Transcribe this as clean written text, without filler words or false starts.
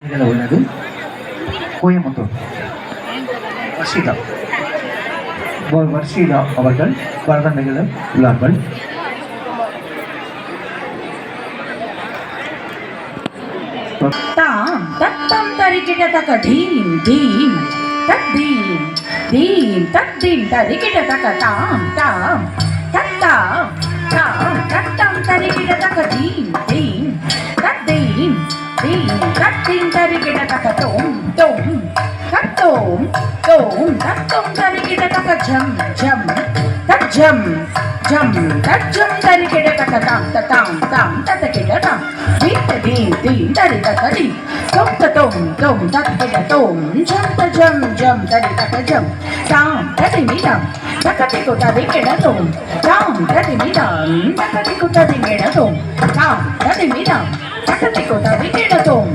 இதில் உள்ளது கோயம்புத்தூர் வர்ஷிதா வர்ஷிதா அவர்கள் பரதம் நிகழ உள்ளார்கள். தாம் தத்தம் தரிக்கிட தக்க தீம் தீம் தத்தீம் தீம் தத்தீம் தரிக்கிட தக்க தாம் தாம் தத்தாம் தாம் தத்தம் தரிக்கிட தக்க தீம் தீம் தத்தீம் தீம் தத்தீம் தரிக்கிட தக்க தோம் தோம் தத்தோம் தோம் தத்தோம் தரிக்கிட தக்க ஜம் ஜம் தஜம் ஜம் தஜம் தரிக்கிட தக்க தாம் தத்தாம் தாம் தத்தக்கிட தாம் தீம் தீம் தீம் தரி தத்தரி தோம் தத்தோம் தோம் தத்தக்கிட தோம் ஜம் தஜம் ஜம் தரி தக்க ஜம் தாம் தரி மீதாம் தக்கத்திக்கு தரிக்கிட தோம் தாம் தரி மீதாம் தக்கத்திக்கு தரிக்கிட தோம் தாம் தரி மீதாம் தக்கத்திக்கு தரிக்கிட தோம்